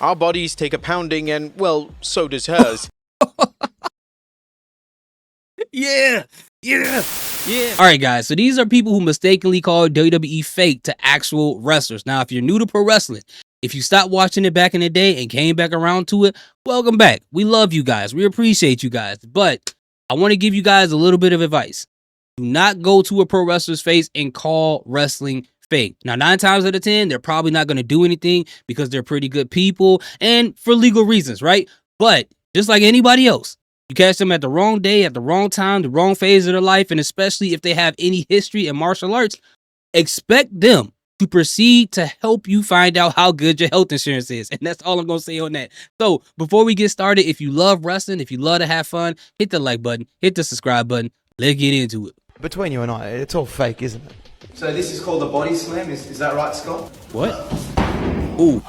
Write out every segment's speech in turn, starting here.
Our bodies take a pounding and, well, so does hers. Yeah. All right, guys. So these are people who mistakenly call WWE fake to actual wrestlers. Now, if you're new to pro wrestling, if you stopped watching it back in the day and came back around to it, welcome back. We love you guys. We appreciate you guys. But I want to give you guys a little bit of advice. Do not go to a pro wrestler's face and call wrestling fake. Now, 9 times out of 10, they're probably not going to do anything because they're pretty good people and for legal reasons, right? But just like anybody else, you catch them at the wrong day, at the wrong time, the wrong phase of their life, and especially if they have any history in martial arts, expect them to proceed to help you find out how good your health insurance is. And that's all I'm going to say on that. So before we get started, if you love wrestling, if you love to have fun, hit the like button, hit the subscribe button. Let's get into it. Between you and I, it's all fake, isn't it? So this is called the body slam, is that right, Scott? What? Ooh.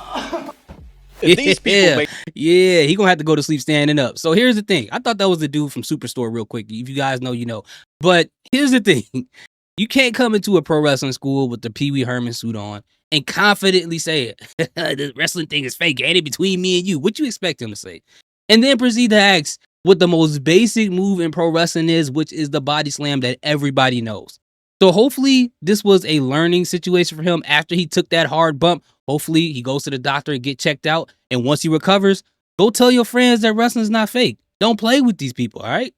If these people make Yeah, he gonna have to go to sleep standing up. So here's the thing. I thought that was the dude from Superstore real quick. If you guys know, you know. But here's the thing. You can't come into a pro wrestling school with the Pee Wee Herman suit on and confidently say it. The wrestling thing is fake. Ain't it between me and you? What you expect him to say? And then proceed to ask what the most basic move in pro wrestling is, which is the body slam that everybody knows. So hopefully this was a learning situation for him after he took that hard bump. Hopefully he goes to the doctor and get checked out. And once he recovers, go tell your friends that wrestling is not fake. Don't play with these people, all right?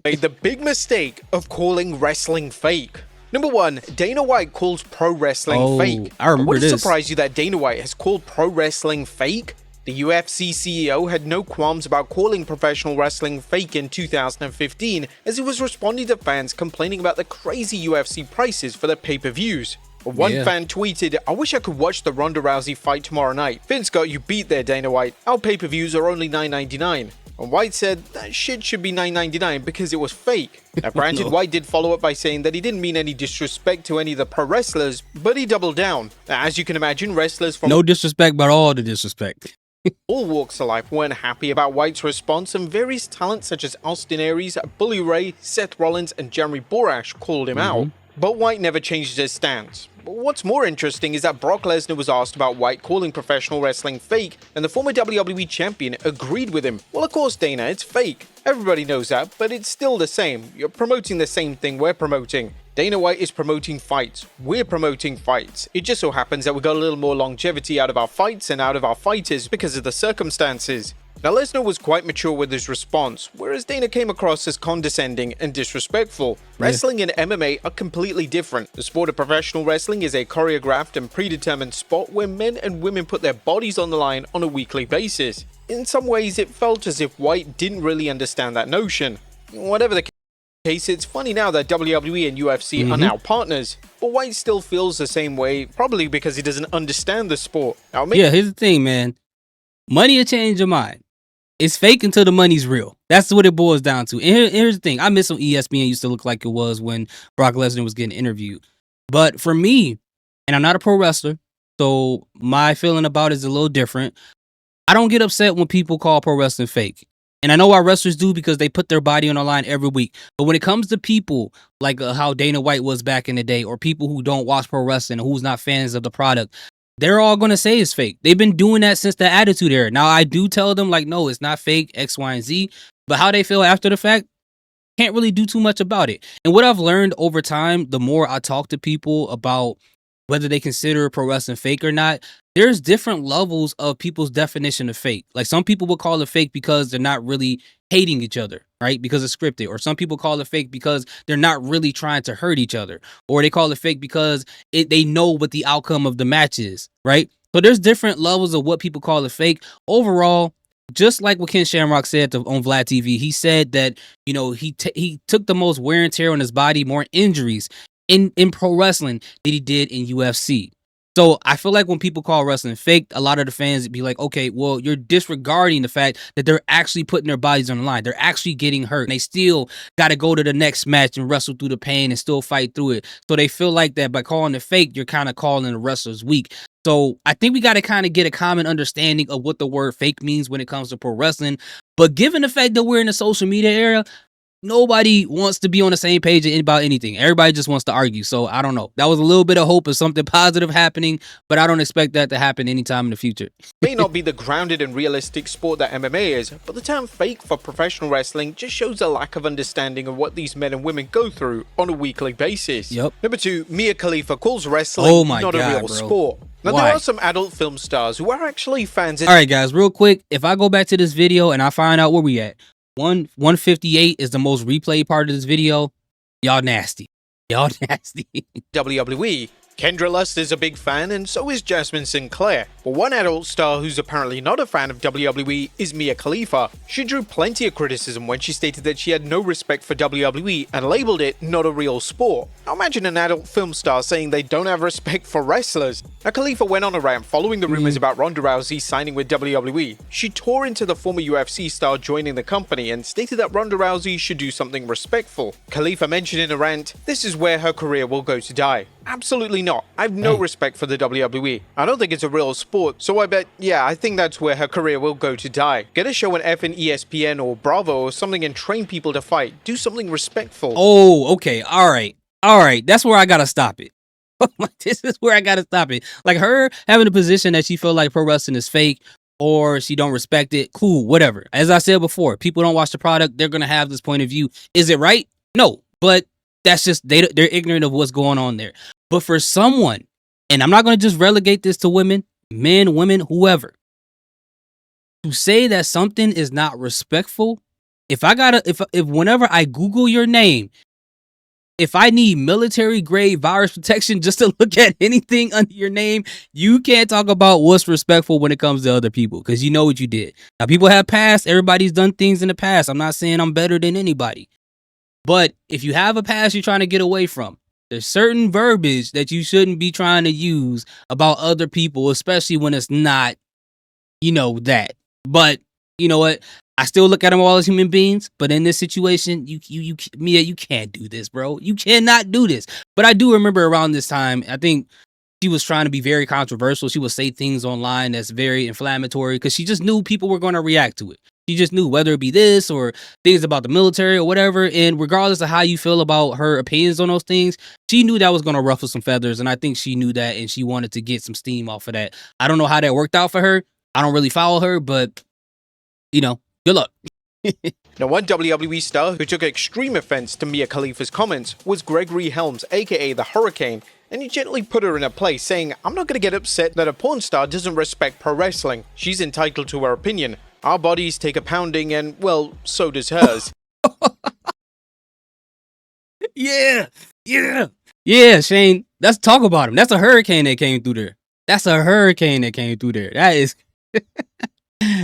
the big mistake of calling wrestling fake. Number 1, Dana White calls pro wrestling fake. I remember Would it this. surprise you that Dana White has called pro wrestling fake? The UFC CEO had no qualms about calling professional wrestling fake in 2015 as he was responding to fans complaining about the crazy UFC prices for their pay-per-views. One fan tweeted, "I wish I could watch the Ronda Rousey fight tomorrow night. Vince got you beat there, Dana White. Our pay-per-views are only $9.99. And White said, that shit should be $9.99 because it was fake. Now granted, White did follow up by saying that he didn't mean any disrespect to any of the pro wrestlers, but he doubled down. Now, as you can imagine, wrestlers from No disrespect, but all the disrespect. all walks of life weren't happy about White's response, and various talents such as Austin Aries, Bully Ray, Seth Rollins, and Jeremy Borash called him out. But White never changed his stance. But what's more interesting is that Brock Lesnar was asked about White calling professional wrestling fake, and the former WWE champion agreed with him. Well, of course, Dana, it's fake. Everybody knows that, but it's still the same. You're promoting the same thing we're promoting. Dana White is promoting fights. We're promoting fights. It just so happens that we got a little more longevity out of our fights and out of our fighters because of the circumstances. Now, Lesnar was quite mature with his response, whereas Dana came across as condescending and disrespectful. Wrestling and MMA are completely different. The sport of professional wrestling is a choreographed and predetermined sport where men and women put their bodies on the line on a weekly basis. In some ways, it felt as if White didn't really understand that notion. Whatever the case, it's funny now that WWE and UFC are now partners, but White still feels the same way, probably because he doesn't understand the sport. Now, Here's the thing, man. Money will change your mind. It's fake until the money's real. That's what it boils down to. And here's the thing. I miss when ESPN used to look like it was when Brock Lesnar was getting interviewed. But for me, and I'm not a pro wrestler, so my feeling about it is a little different. I don't get upset when people call pro wrestling fake. And I know our wrestlers do because they put their body on the line every week. But when it comes to people like how Dana White was back in the day, or people who don't watch pro wrestling, who's not fans of the product, they're all going to say it's fake. They've been doing that since the Attitude Era. Now, I do tell them, like, no, it's not fake, X, Y, and Z. But how they feel after the fact, can't really do too much about it. And what I've learned over time, the more I talk to people about whether they consider pro wrestling fake or not, there's different levels of people's definition of fake. Like, some people will call it fake because they're not really hating each other, right? Because it's scripted. Or some people call it fake because they're not really trying to hurt each other. Or they call it fake because they know what the outcome of the match is, right? So there's different levels of what people call it fake. Overall, just like what Ken Shamrock said on Vlad TV, he said that, you know, he took the most wear and tear on his body, more injuries in pro wrestling than he did in UFC. So I feel like when people call wrestling fake, a lot of the fans would be like, okay, well, you're disregarding the fact that they're actually putting their bodies on the line. They're actually getting hurt. And they still got to go to the next match and wrestle through the pain and still fight through it. So they feel like that by calling it fake, you're kind of calling the wrestlers weak. So I think we got to kind of get a common understanding of what the word fake means when it comes to pro wrestling. But given the fact that we're in the social media era, nobody wants to be on the same page about anything. Everybody just wants to argue. So I don't know. That was a little bit of hope of something positive happening, but I don't expect that to happen anytime in the future. May not be the grounded and realistic sport that MMA is, but the term fake for professional wrestling just shows a lack of understanding of what these men and women go through on a weekly basis. Yep. Number 2, Mia Khalifa calls wrestling not a real bro. sport. Now, Why? there are some adult film stars who are actually fans of... All right, guys, real quick. If I go back to this video and I find out where we at, 158 is the most replayed part of this video. Y'all nasty. Y'all nasty. WWE. Kendra Lust is a big fan, and so is Jasmine Sinclair. But one adult star who's apparently not a fan of WWE is Mia Khalifa. She drew plenty of criticism when she stated that she had no respect for WWE and labeled it not a real sport. Now imagine an adult film star saying they don't have respect for wrestlers. Now Khalifa went on a rant following the rumors about Ronda Rousey signing with WWE. She tore into the former UFC star joining the company and stated that Ronda Rousey should do something respectful. Khalifa mentioned in a rant, "This is where her career will go to die." Absolutely not. I have no respect for the WWE. I don't think it's a real sport, so I bet, yeah, I think that's where her career will go to die. Get a show on effing ESPN or Bravo or something and train people to fight. Do something respectful. Oh, okay. All right. That's where I gotta stop it. This is where I gotta stop it. Like her having a position that she feel like pro wrestling is fake or she don't respect it. Cool, whatever. As I said before, people don't watch the product. They're gonna have this point of view. Is it right? No, but that's just they're ignorant of what's going on there. But for someone, and I'm not going to just relegate this to women, men, women, whoever, to say that something is not respectful, if whenever I Google your name, if I need military grade virus protection just to look at anything under your name, you can't talk about what's respectful when it comes to other people because you know what you did. Now, people have past, everybody's done things in the past. I'm not saying I'm better than anybody. But if you have a past you're trying to get away from, there's certain verbiage that you shouldn't be trying to use about other people, especially when it's not, that. But you know what? I still look at them all as human beings. But in this situation, Mia, you can't do this, bro. You cannot do this. But I do remember around this time, I think she was trying to be very controversial. She would say things online that's very inflammatory because she just knew people were going to react to it. She just knew whether it be this or things about the military or whatever. And regardless of how you feel about her opinions on those things, she knew that was going to ruffle some feathers. And I think she knew that and she wanted to get some steam off of that. I don't know how that worked out for her. I don't really follow her, but, good luck. Now, one WWE star who took extreme offense to Mia Khalifa's comments was Gregory Helms, aka the Hurricane, and he gently put her in a place, saying, "I'm not going to get upset that a porn star doesn't respect pro wrestling. She's entitled to her opinion. Our bodies take a pounding and, well, so does hers." Yeah, Shane. Let's talk about him. That's a hurricane that came through there. That is...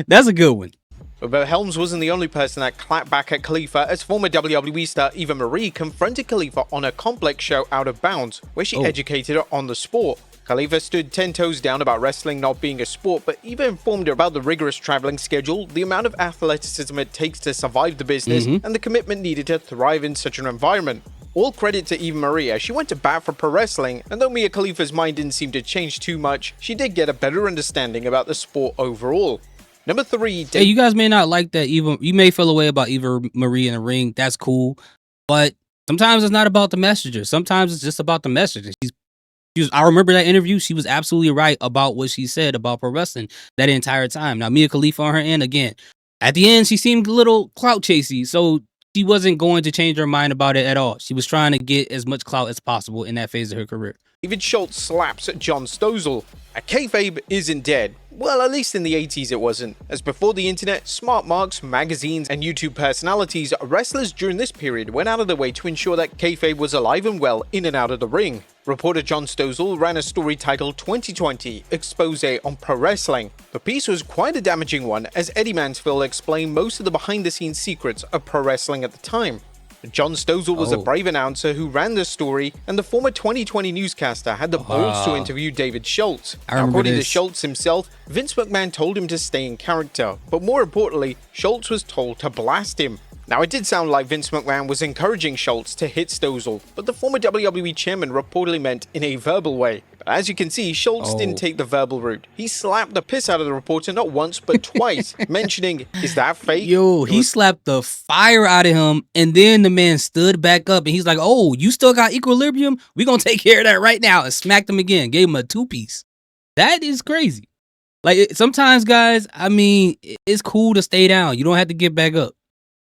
That's a good one. But Helms wasn't the only person that clapped back at Khalifa, as former WWE star Eva Marie confronted Khalifa on a Complex show Out of Bounds, where she educated her on the sport. Khalifa stood 10 toes down about wrestling not being a sport, but Eva informed her about the rigorous traveling schedule, the amount of athleticism it takes to survive the business, and the commitment needed to thrive in such an environment. All credit to Eva Marie as she went to bat for pro wrestling, and though Mia Khalifa's mind didn't seem to change too much, she did get a better understanding about the sport overall. Number 3. Hey, you guys may not like that Eva. You may feel away about Eva Marie in the ring. That's cool. But sometimes it's not about the messenger. Sometimes it's just about the message. I remember that interview. She was absolutely right about what she said about pro wrestling that entire time. Now, Mia Khalifa on her end, again, at the end, she seemed a little clout chasey. So she wasn't going to change her mind about it at all. She was trying to get as much clout as possible in that phase of her career. David Schultz slaps at John Stozel. A kayfabe isn't dead. Well, at least in the 80s it wasn't, as before the internet, smart marks, magazines, and YouTube personalities, wrestlers during this period went out of their way to ensure that kayfabe was alive and well in and out of the ring. Reporter John Stozel ran a story titled 2020 Expose on Pro Wrestling. The piece was quite a damaging one, as Eddie Mansfield explained most of the behind-the-scenes secrets of pro wrestling at the time. John Stozel was a brave announcer who ran the story, and the former 2020 newscaster had the balls to interview David Schultz. According to Schultz himself, Vince McMahon told him to stay in character, but more importantly, Schultz was told to blast him. Now, it did sound like Vince McMahon was encouraging Schultz to hit Stozel, but the former WWE chairman reportedly meant in a verbal way. But as you can see, Schultz didn't take the verbal route. He slapped the piss out of the reporter not once, but twice, mentioning, "Is that fake?" Yo, he slapped the fire out of him, and then the man stood back up, and he's like, "Oh, you still got equilibrium? We gonna take care of that right now," and smacked him again, gave him a 2-piece. That is crazy. Like, sometimes, guys, I mean, it's cool to stay down. You don't have to get back up.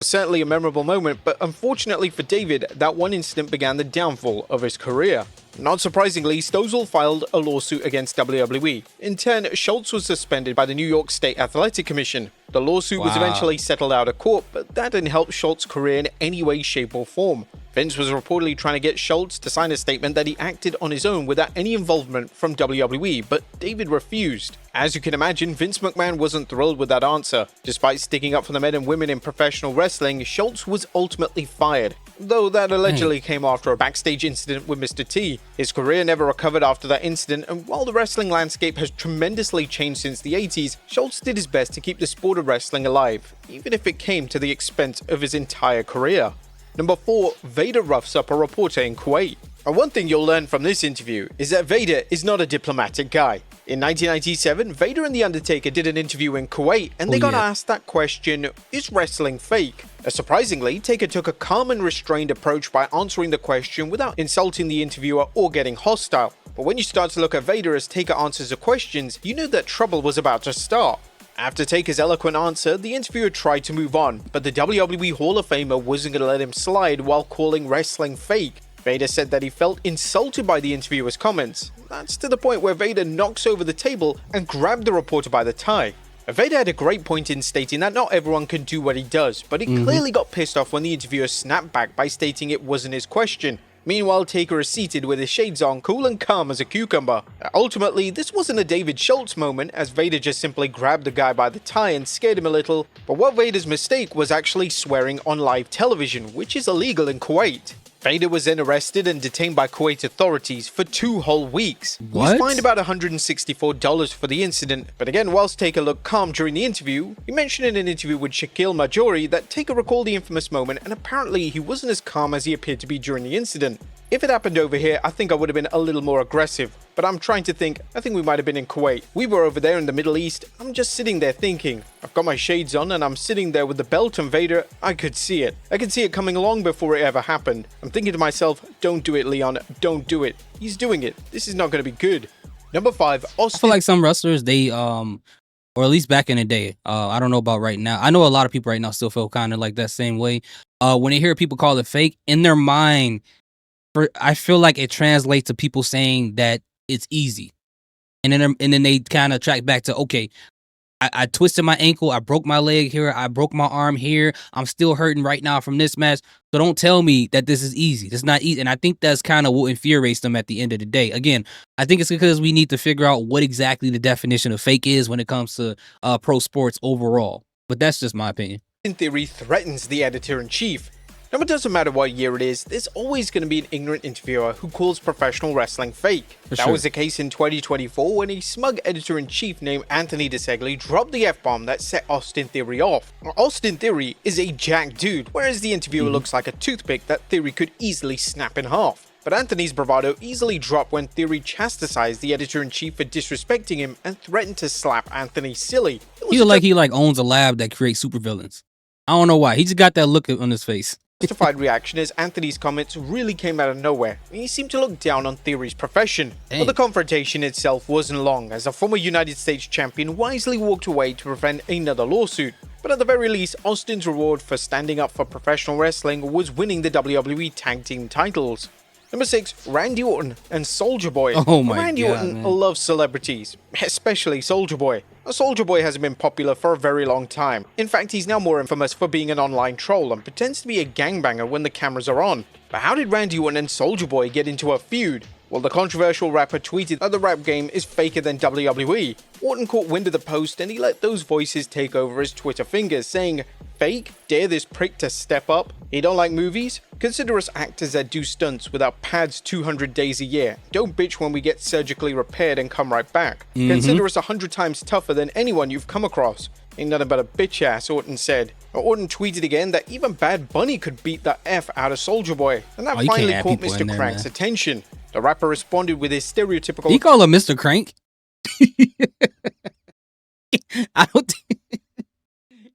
Certainly a memorable moment, but unfortunately for David, that one incident began the downfall of his career. Not surprisingly, Stozel filed a lawsuit against WWE. In turn, Schultz was suspended by the New York State Athletic Commission. The lawsuit was eventually settled out of court, but that didn't help Schultz's career in any way, shape, or form. Vince was reportedly trying to get Schultz to sign a statement that he acted on his own without any involvement from WWE, but David refused. As you can imagine, Vince McMahon wasn't thrilled with that answer. Despite sticking up for the men and women in professional wrestling, Schultz was ultimately fired, though that allegedly came after a backstage incident with Mr. T. His career never recovered after that incident, and while the wrestling landscape has tremendously changed since the 80s, Schultz did his best to keep the sport of wrestling alive, even if it came to the expense of his entire career. Number 4, Vader roughs up a reporter in Kuwait. And one thing you'll learn from this interview is that Vader is not a diplomatic guy. In 1997, Vader and The Undertaker did an interview in Kuwait, and they got asked that question, "Is wrestling fake?" Surprisingly, Taker took a calm and restrained approach by answering the question without insulting the interviewer or getting hostile. But when you start to look at Vader as Taker answers the questions, you knew that trouble was about to start. After Taker's eloquent answer, the interviewer tried to move on, but the WWE Hall of Famer wasn't going to let him slide while calling wrestling fake. Vader said that he felt insulted by the interviewer's comments. That's to the point where Vader knocks over the table and grabbed the reporter by the tie. Vader had a great point in stating that not everyone can do what he does, but he clearly got pissed off when the interviewer snapped back by stating it wasn't his question. Meanwhile, Taker is seated with his shades on, cool and calm as a cucumber. Ultimately, this wasn't a David Schultz moment, as Vader just simply grabbed the guy by the tie and scared him a little, but what Vader's mistake was actually swearing on live television, which is illegal in Kuwait. Vader was then arrested and detained by Kuwait authorities for 2 whole weeks. He was fined about $164 for the incident, but again, whilst Taker looked calm during the interview, he mentioned in an interview with Shaquille Majori that Taker recalled the infamous moment, and apparently he wasn't as calm as he appeared to be during the incident. If it happened over here, I think I would have been a little more aggressive, but I'm trying to think, I think we might have been in Kuwait. We were over there in the Middle East. I'm just sitting there thinking. I've got my shades on and I'm sitting there with the belt and Vader. I could see it. I could see it coming along before it ever happened. I'm thinking to myself, don't do it, Leon. Don't do it. He's doing it. This is not going to be good. Number 5, Austin. I feel like some wrestlers, they, or at least back in the day, I don't know about right now. I know a lot of people right now still feel kind of like that same way. When they hear people call it fake, in their mind, I feel like it translates to people saying that it's easy, and then they kind of track back to, okay, I twisted my ankle, I broke my leg here, I broke my arm here, I'm still hurting right now from this match. So don't tell me that this is easy. It's not easy, and I think that's kind of what infuriates them at the end of the day. Again, I think it's because we need to figure out what exactly the definition of fake is when it comes to pro sports overall. But that's just my opinion. In theory, threatens the editor-in-chief. Now, it doesn't matter what year it is, there's always going to be an ignorant interviewer who calls professional wrestling fake. That was the case in 2024 when a smug editor-in-chief named Anthony DeSegli dropped the F-bomb that set Austin Theory off. Austin Theory is a jacked dude, whereas the interviewer looks like a toothpick that Theory could easily snap in half. But Anthony's bravado easily dropped when Theory chastised the editor-in-chief for disrespecting him and threatened to slap Anthony silly. He look like he owns a lab that creates supervillains. I don't know why. He just got that look on his face. Justified reaction as Anthony's comments really came out of nowhere. He seemed to look down on Theory's profession. But the confrontation itself wasn't long, as a former United States champion wisely walked away to prevent another lawsuit. But at the very least, Austin's reward for standing up for professional wrestling was winning the WWE Tag Team titles. Number 6, Randy Orton and Soulja Boy. Oh my Randy God, Orton man. loves celebrities, especially Soulja Boy. Soulja Boy hasn't been popular for a very long time. In fact, he's now more infamous for being an online troll and pretends to be a gangbanger when the cameras are on. But how did Randy Orton and Soulja Boy get into a feud? Well, the controversial rapper tweeted that the rap game is faker than WWE. Orton caught wind of the post and he let those voices take over his Twitter fingers, saying, "Fake? Dare this prick to step up? He don't like movies? Consider us actors that do stunts without pads 200 days a year. Don't bitch when we get surgically repaired and come right back. Consider us 100 times tougher than anyone you've come across. Ain't nothing but a bitch ass," Orton said. Orton tweeted again that even Bad Bunny could beat the F out of Soulja Boy, and that you finally can't add caught people Mr. in there, Crank's man. attention. The rapper responded with his stereotypical... He call him Mr. Crank. I don't think...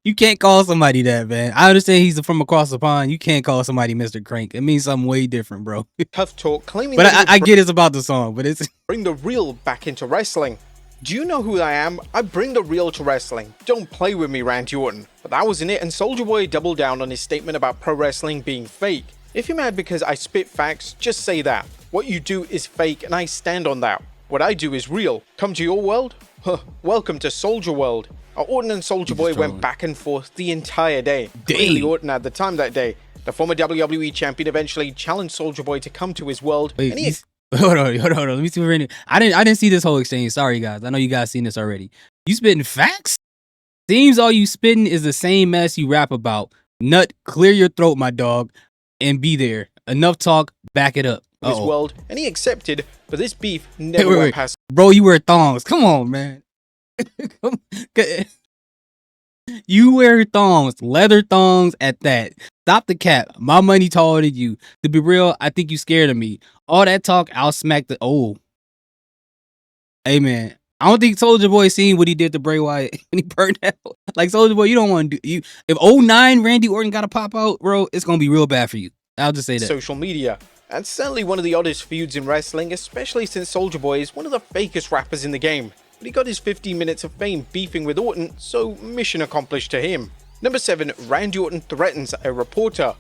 You can't call somebody that, man. I understand he's from across the pond. You can't call somebody Mr. Crank. It means something way different, bro. tough talk, claiming But that I get it's about the song, but it's... bring the real back into wrestling. Do you know who I am? I bring the real to wrestling. Don't play with me, Randy Orton. But that wasn't it, and Soulja Boy doubled down on his statement about pro wrestling being fake. If you're mad because I spit facts, just say that. What you do is fake, and I stand on that. What I do is real. Come to your world? Huh, welcome to Soulja World. Orton and Soulja Boy went back and forth the entire day. Clearly Orton had the time that day. The former WWE champion eventually challenged Soulja Boy to come to his world. Wait, and he... hold on. Let me see if we're in it. I didn't see this whole exchange. Sorry, guys. I know you guys seen this already. You spitting facts? Seems all you spitting is the same mess you rap about. Nut, clear your throat, my dog, and be there. Enough talk, back it up. his world, and he accepted, but this beef never went past. Bro, you wear thongs. Come on, man. You wear thongs, leather thongs at that. Stop the cap. My money taller than you. To be real, I think you scared of me. All that talk, I'll smack the... Oh. Hey, man. I don't think Soulja Boy seen what he did to Bray Wyatt when he burned out. Like, Soulja Boy, you don't want to do... If 09 Randy Orton got to pop out, bro, it's going to be real bad for you. I'll just say that. Social media. And certainly one of the oddest feuds in wrestling, especially since Soulja Boy is one of the fakest rappers in the game. But he got his 15 minutes of fame beefing with Orton, so mission accomplished to him. Number 7, Randy Orton threatens a reporter.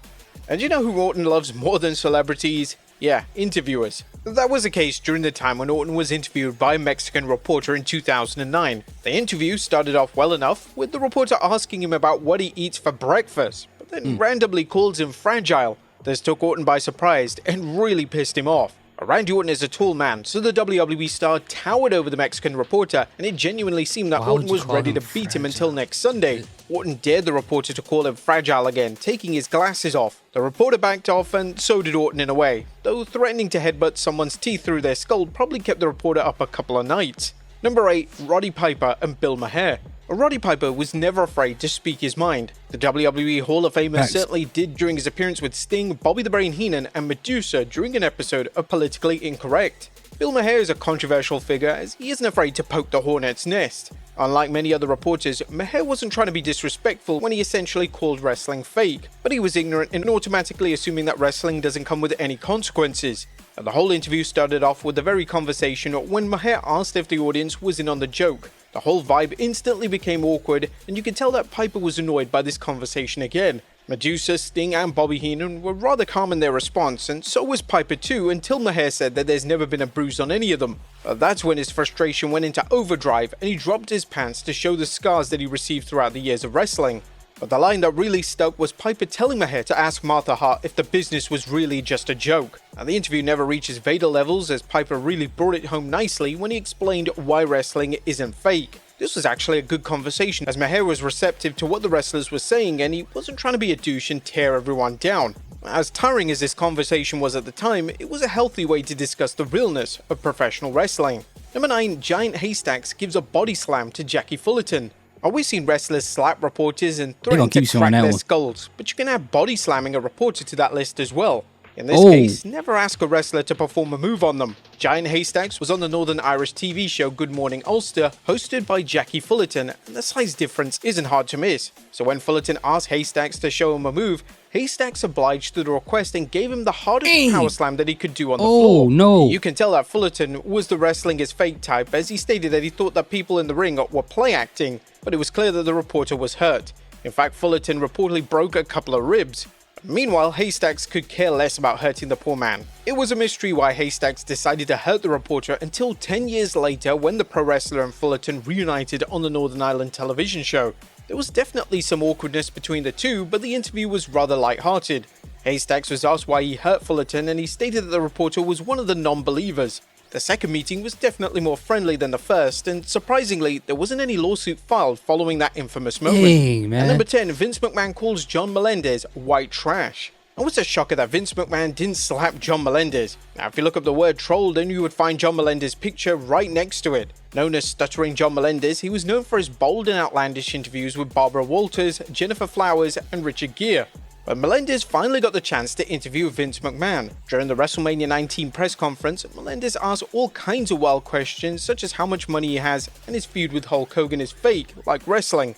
And you know who Orton loves more than celebrities? Yeah, interviewers. That was the case during the time when Orton was interviewed by a Mexican reporter in 2009. The interview started off well enough, with the reporter asking him about what he eats for breakfast, but then randomly calls him fragile. This took Orton by surprise and really pissed him off. Randy Orton is a tall man, so the WWE star towered over the Mexican reporter, and it genuinely seemed that Orton was ready to beat him until next Sunday. Orton dared the reporter to call him fragile again, taking his glasses off. The reporter backed off, and so did Orton in a way, though threatening to headbutt someone's teeth through their skull probably kept the reporter up a couple of nights. Number 8, Roddy Piper and Bill Maher. Roddy Piper was never afraid to speak his mind. The WWE Hall of Famer certainly did during his appearance with Sting, Bobby the Brain Heenan, and Medusa during an episode of Politically Incorrect. Bill Maher is a controversial figure as he isn't afraid to poke the hornet's nest. Unlike many other reporters, Maher wasn't trying to be disrespectful when he essentially called wrestling fake, but he was ignorant and automatically assuming that wrestling doesn't come with any consequences. And the whole interview started off with the very conversation when Maher asked if the audience was in on the joke. The whole vibe instantly became awkward, and you could tell that Piper was annoyed by this conversation again. Medusa, Sting, and Bobby Heenan were rather calm in their response, and so was Piper too, until Maher said that there's never been a bruise on any of them. That's when his frustration went into overdrive, and he dropped his pants to show the scars that he received throughout the years of wrestling. But the line that really stuck was Piper telling Maher to ask Martha Hart if the business was really just a joke. Now, the interview never reaches Vader levels, as Piper really brought it home nicely when he explained why wrestling isn't fake. This was actually a good conversation, as Maher was receptive to what the wrestlers were saying, and he wasn't trying to be a douche and tear everyone down. As tiring as this conversation was at the time, it was a healthy way to discuss the realness of professional wrestling. Number 9, Giant Haystacks gives a body slam to Jackie Fullerton. We've seen wrestlers slap reporters and threaten to crack their skulls, but you can add body slamming a reporter to that list as well. In this case, never ask a wrestler to perform a move on them. Giant Haystacks was on the Northern Irish TV show Good Morning Ulster, hosted by Jackie Fullerton, and the size difference isn't hard to miss. So when Fullerton asked Haystacks to show him a move, Haystacks obliged to the request and gave him the hardest power slam that he could do on the floor. No. You can tell that Fullerton was the wrestling is fake type, as he stated that he thought that people in the ring were play acting, but it was clear that the reporter was hurt. In fact, Fullerton reportedly broke a couple of ribs. Meanwhile, Haystacks could care less about hurting the poor man. It was a mystery why Haystacks decided to hurt the reporter until 10 years later when the pro wrestler and Fullerton reunited on the Northern Ireland television show. There was definitely some awkwardness between the two, but the interview was rather light-hearted. Haystacks was asked why he hurt Fullerton, and he stated that the reporter was one of the non-believers. The second meeting was definitely more friendly than the first, and surprisingly, there wasn't any lawsuit filed following that infamous moment. Dang, man. And number 10, Vince McMahon calls John Melendez white trash. It was a shocker that Vince McMahon didn't slap John Melendez. Now, if you look up the word troll, then you would find John Melendez's picture right next to it. Known as Stuttering John Melendez, he was known for his bold and outlandish interviews with Barbara Walters, Jennifer Flowers, and Richard Gere. But Melendez finally got the chance to interview Vince McMahon. During the WrestleMania 19 press conference, Melendez asked all kinds of wild questions, such as how much money he has and his feud with Hulk Hogan is fake, like wrestling.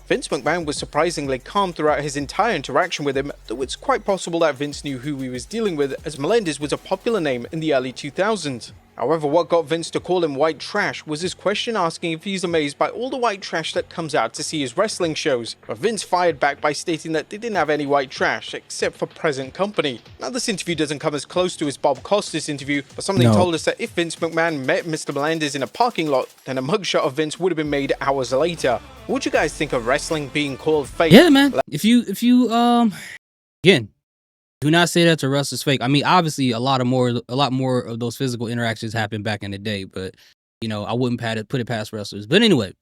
Vince McMahon was surprisingly calm throughout his entire interaction with him, though it's quite possible that Vince knew who he was dealing with, as Melendez was a popular name in the early 2000s. However, what got Vince to call him white trash was his question asking if he's amazed by all the white trash that comes out to see his wrestling shows, but Vince fired back by stating that they didn't have any white trash except for present company. Now, this interview doesn't come as close to his Bob Costas interview, but something told us that if Vince McMahon met Mr. Melendez in a parking lot, then a mugshot of Vince would have been made hours later. What would you guys think of wrestling being called fake? Yeah, man. If you again, do not say that to wrestlers fake. I mean, obviously, a lot more of those physical interactions happened back in the day, but you know, I wouldn't put it past wrestlers. But anyway,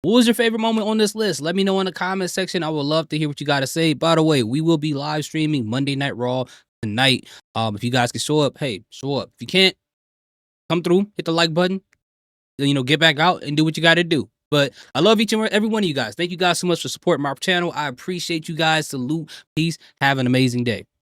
what was your favorite moment on this list? Let me know in the comment section. I would love to hear what you got to say. By the way, we will be live streaming Monday Night Raw tonight. If you guys can show up, hey, show up. If you can't, come through, hit the like button, then, you know, get back out and do what you got to do. But I love each and every one of you guys. Thank you guys so much for supporting my channel. I appreciate you guys. Salute, peace, have an amazing day.